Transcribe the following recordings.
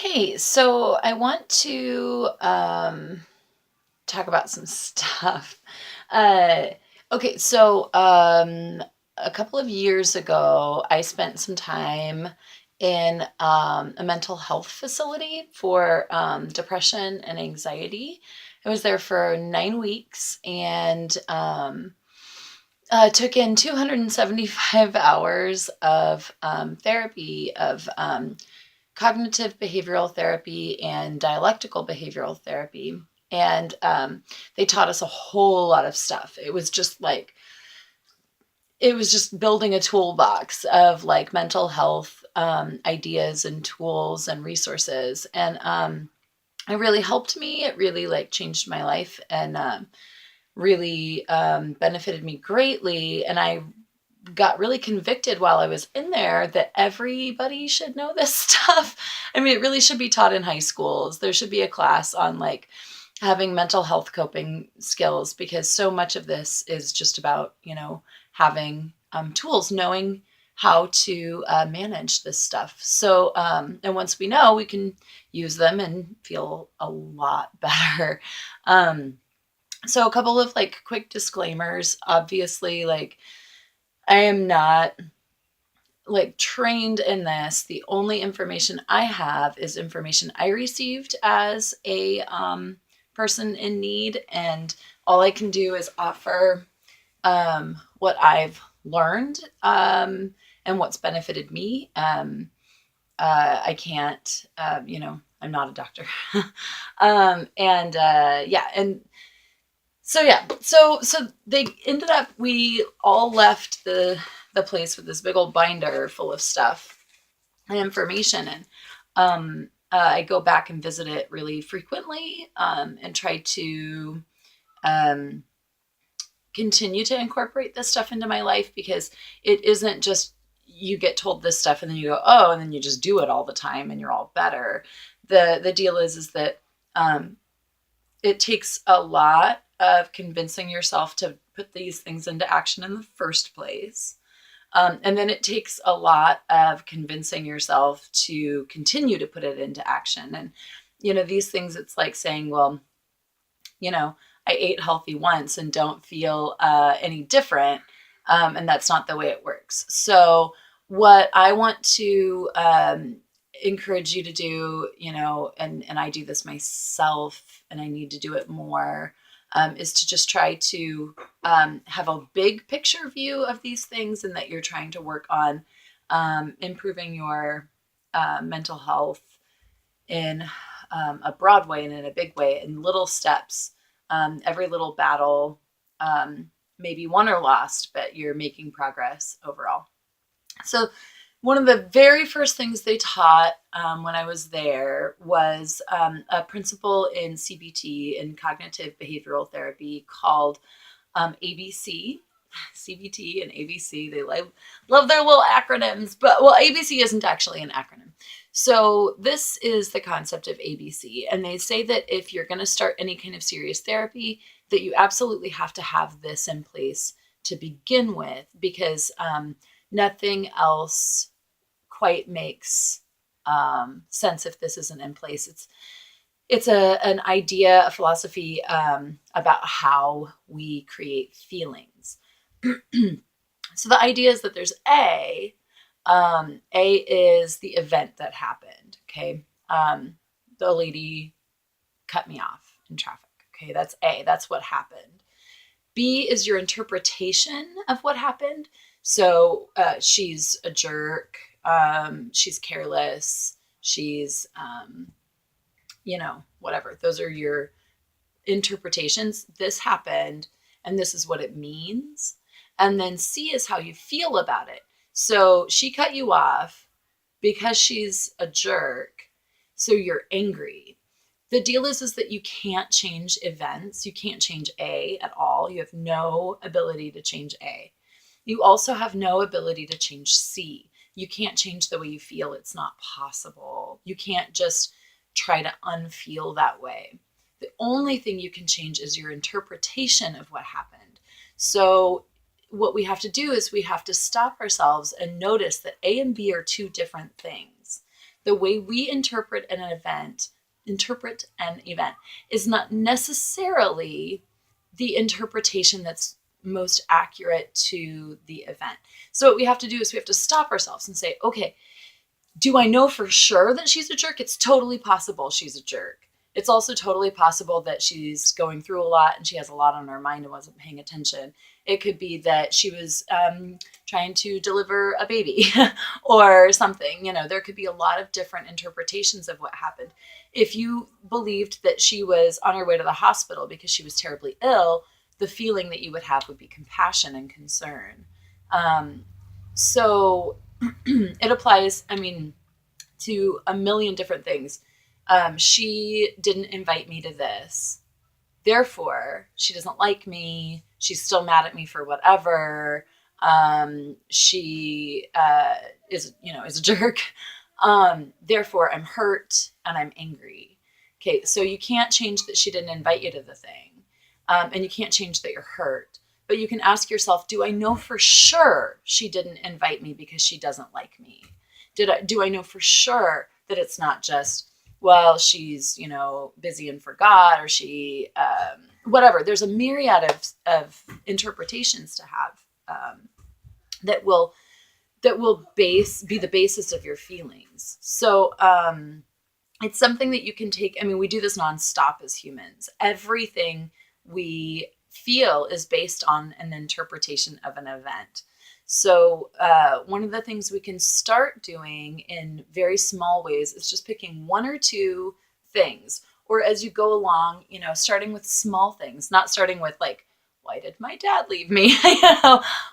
Hey, so I want to talk about some stuff. Uh, okay, so a couple of years ago, I spent some time in a mental health facility for depression and anxiety. I was there for 9 weeks and took in 275 hours of therapy of cognitive behavioral therapy and dialectical behavioral therapy. And they taught us a whole lot of stuff. It was just building a toolbox of like mental health ideas and tools and resources. And it really helped me. It really like changed my life and really benefited me greatly. And I got really convicted while I was in there that everybody should know this stuff. I mean, it really should be taught in high schools. There should be a class on like having mental health coping skills because so much of this is just about, having tools, knowing how to manage this stuff. So, and once we know, we can use them and feel a lot better. Um, so a couple of like quick disclaimers. Obviously, like I am not like trained in this. The only information I have is information I received as a person in need, and all I can do is offer what I've learned and what's benefited me. I can't, I'm not a doctor. And yeah, and so yeah, so they ended up. We all left the place with this big old binder full of stuff and information, and I go back and visit it really frequently and try to um, continue to incorporate this stuff into my life because it isn't just you get told this stuff and then you go oh and then you just do it all the time and you're all better. The deal is that um, it takes a lot of convincing yourself to put these things into action in the first place. And then it takes a lot of convincing yourself to continue to put it into action. And, these things, it's like saying, well, I ate healthy once and don't feel any different. And that's not the way it works. So, what I want to encourage you to do, and I do this myself and I need to do it more, is to just try to have a big picture view of these things and that you're trying to work on improving your mental health in a broad way and in a big way in little steps. Every little battle may be won or lost, but you're making progress overall. So one of the very first things they taught when I was there was a principle in CBT, in cognitive behavioral therapy, called ABC. CBT and ABC, they love their little acronyms, but well, ABC isn't actually an acronym. So this is the concept of ABC, and they say that if you're going to start any kind of serious therapy, that you absolutely have to have this in place to begin with, because nothing else quite makes sense if this isn't in place. It's an idea, a philosophy about how we create feelings. So the idea is that there's A. A is the event that happened. Okay, the lady cut me off in traffic. Okay, that's A. That's what happened. B is your interpretation of what happened. So she's a jerk. She's careless. She's, whatever. Those are your interpretations. This happened, and this is what it means. And then C is how you feel about it. So she cut you off because she's a jerk. So you're angry. The deal is that you can't change events. You can't change A at all. You have no ability to change A. You also have no ability to change C. You can't change the way you feel. It's not possible. You can't just try to unfeel that way. The only thing you can change is your interpretation of what happened. So what we have to do is we have to stop ourselves and notice that A and B are two different things. The way we interpret an event is not necessarily the interpretation that's most accurate to the event. So what we have to do is we have to stop ourselves and say, okay, do I know for sure that she's a jerk? It's totally possible she's a jerk. It's also totally possible that she's going through a lot and she has a lot on her mind and wasn't paying attention. It could be that she was trying to deliver a baby or something. You know, there could be a lot of different interpretations of what happened. If you believed that she was on her way to the hospital because she was terribly ill, the feeling that you would have would be compassion and concern. So it applies, I mean, to a million different things. She didn't invite me to this. Therefore, she doesn't like me. She's still mad at me for whatever. She is a jerk. Therefore, I'm hurt and I'm angry. Okay, so you can't change that she didn't invite you to the thing. And you can't change that you're hurt. But you can ask yourself, do I know for sure she didn't invite me because she doesn't like me? Do I know for sure that it's not just, well, she's, busy and forgot, or she, whatever. There's a myriad of interpretations to have that will be the basis of your feelings. So it's something that you can take. I mean, we do this nonstop as humans. Everything we feel is based on an interpretation of an event. So one of the things we can start doing in very small ways is just picking one or two things, or as you go along, starting with small things, not starting with like, why did my dad leave me?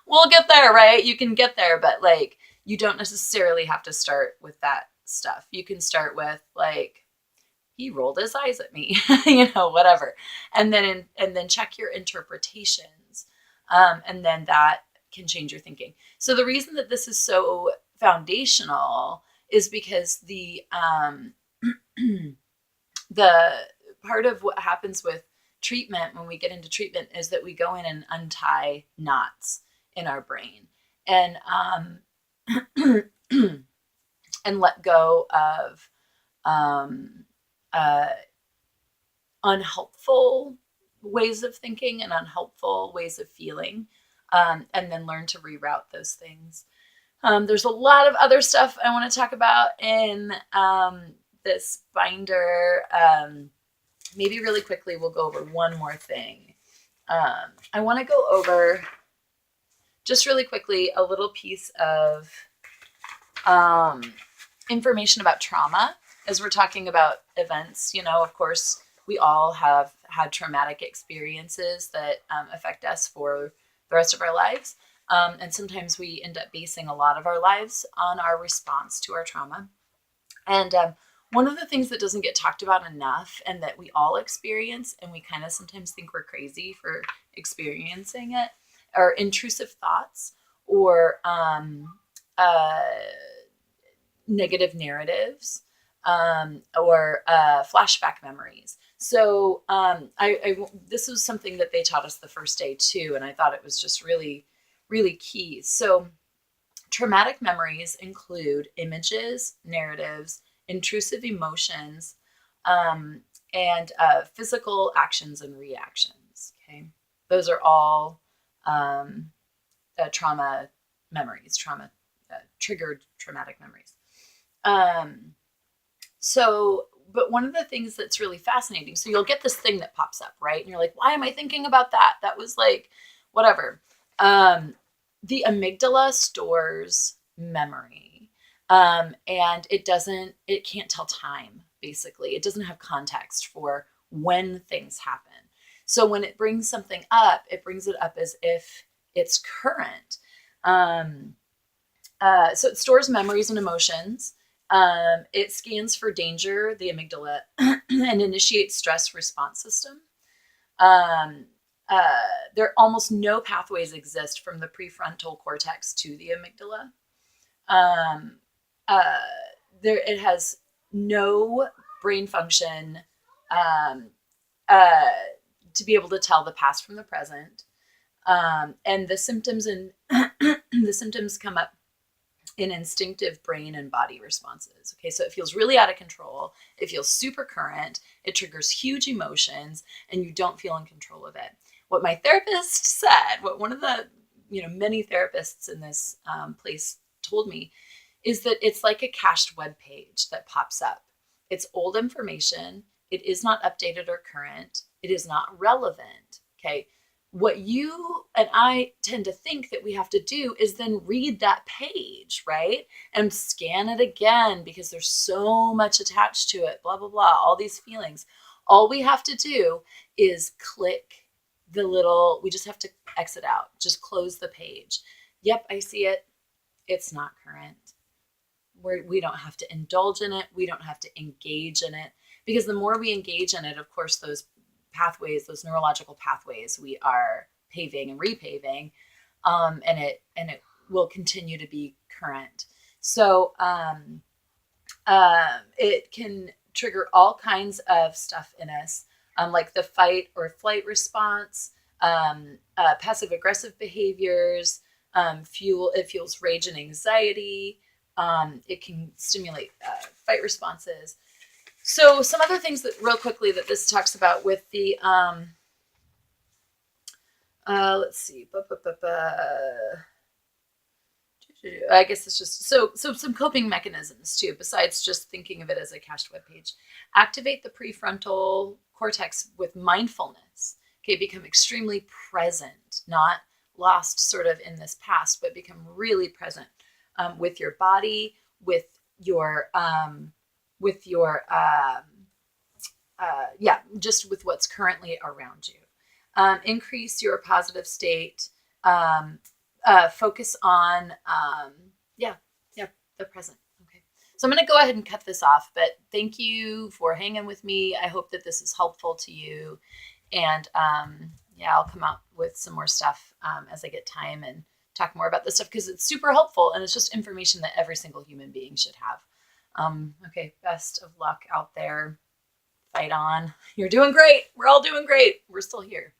We'll get there, right? You can get there, but like, you don't necessarily have to start with that stuff. You can start with like, he rolled his eyes at me, whatever. And then check your interpretations. And then that can change your thinking. So the reason that this is so foundational is because the part of what happens with treatment when we get into treatment is that we go in and untie knots in our brain and and let go of unhelpful ways of thinking and unhelpful ways of feeling, and then learn to reroute those things. There's a lot of other stuff I want to talk about in this binder. Maybe really quickly, we'll go over one more thing. I want to go over, just really quickly, a little piece of information about trauma. As we're talking about events, of course, we all have had traumatic experiences that affect us for the rest of our lives. And sometimes we end up basing a lot of our lives on our response to our trauma. And one of the things that doesn't get talked about enough, and that we all experience, and we kind of sometimes think we're crazy for experiencing it, are intrusive thoughts or negative narratives. Or flashback memories. So this was something that they taught us the first day too, and I thought it was just really, really key. So traumatic memories include images, narratives, intrusive emotions, and physical actions and reactions. Okay, those are all trauma memories, triggered traumatic memories. But one of the things that's really fascinating, so you'll get this thing that pops up, right? And you're like, why am I thinking about that? That was like, whatever. The amygdala stores memory. And it can't tell time, basically. It doesn't have context for when things happen. So when it brings something up, it brings it up as if it's current. So it stores memories and emotions. It scans for danger, the amygdala, and initiates stress response system. There almost no pathways exist from the prefrontal cortex to the amygdala. It has no brain function to be able to tell the past from the present. And the symptoms the symptoms come up in instinctive brain and body responses. Okay, so it feels really out of control. It feels super current. It triggers huge emotions, and you don't feel in control of it. What my therapist said, what one of the many therapists in this place told me, is that it's like a cached web page that pops up. It's old information. It is not updated or current. It is not relevant. Okay. What you and I tend to think that we have to do is then read that page, right? And scan it again because there's so much attached to it, blah, blah, blah, all these feelings. All we have to do is click we just have to exit out, just close the page. Yep, I see it. It's not current. We don't have to indulge in it. We don't have to engage in it, because the more we engage in it, of course, those pathways, those neurological pathways, we are paving and repaving, and it will continue to be current. So it can trigger all kinds of stuff in us, like the fight or flight response, passive aggressive behaviors. It fuels rage and anxiety. It can stimulate fight responses. So some other things that real quickly that this talks about with the, let's see, I guess it's just, so some coping mechanisms too, besides just thinking of it as a cached web page. Activate the prefrontal cortex with mindfulness. Okay, become extremely present, not lost sort of in this past, but become really present with your body, just with what's currently around you. Increase your positive state. Focus on, the present. Okay. So I'm going to go ahead and cut this off, but thank you for hanging with me. I hope that this is helpful to you. And I'll come out with some more stuff as I get time and talk more about this stuff, because it's super helpful and it's just information that every single human being should have. Okay, best of luck out there. Fight on. You're doing great. We're all doing great. We're still here.